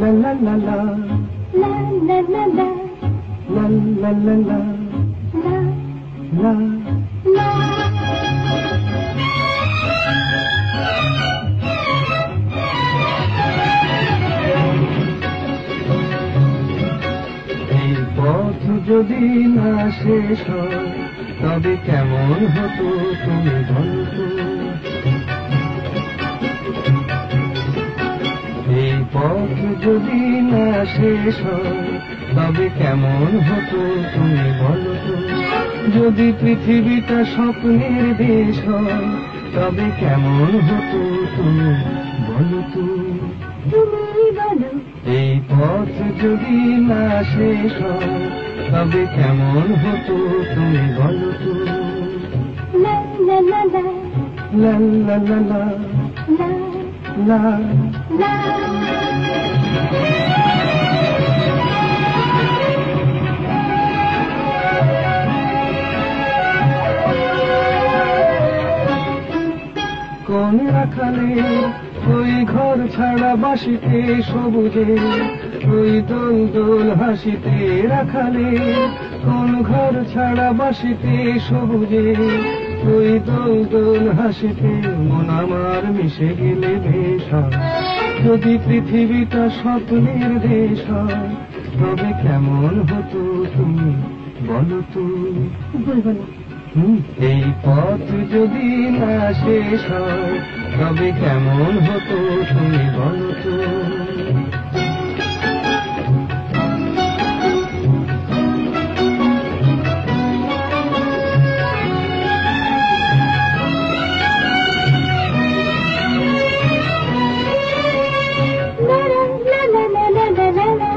la la la la la la la la la la la la la la এই পথ যদি না শেষ হয় তবে কেমন হতো তুমি বলতো এই পথ যদি না শেষ হয় তবে কেমন হতো তুমি বলতো যদি পৃথিবীটা স্বপ্নের দেশ হয় তবে কেমন হতো তুমি বলতো তুমি বলো এই পথ যদি না শেষ হয় তবে কেমন হতো তুমি বলতো la la la la লা লা লা লা la লা la কোন রাখালে ওই ঘর ছাড়া বাসিতে সবুজে ওই দোল দোল হাসিতে রাখালে কোন ঘর ছাড়া বাসিতে সবুজে ওই দোল দোল হাসিতে মন আমার মিশে গেলে বেশ হয় যদি পৃথিবীটা স্বপ্নের দেশ হয় তবে কেমন হতো তুমি বলো তুমি বলবো না এই পথ যদি না শেষ হয় তবে কেমন হতো তুমি বলো তো la la la la la la la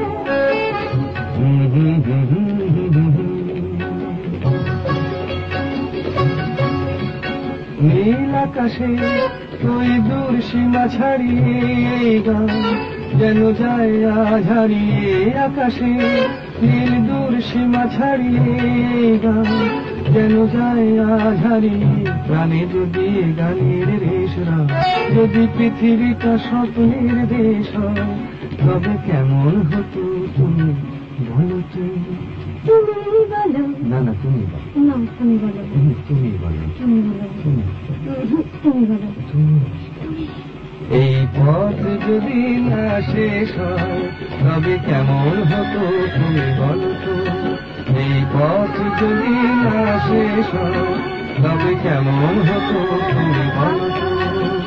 নীল আকাশে ওই দূর সীমা ছাড়িয়ে এই গান যেন যায় আজ হারিয়ে আকাশে নীল দূর সীমা ছাড়িয়ে এই গান যেন যায় আজ হারিয়ে প্রাণে যদি গানের রেশরা যদি পৃথিবীটা স্বপ্নের দেশ হয় তবে কেমন হতো তুমি বলো তুমি তুমি বলো না না তুমি বলো না তুমি বলো তুমি বলো তুমি বলো তুমি তুমি বলো এই পথ যদি না শেষ হয় তবে কেমন হতো তুমি বলো তো এই পথ যদি না শেষ হয় তবে কেমন হতো তুমি বলো তো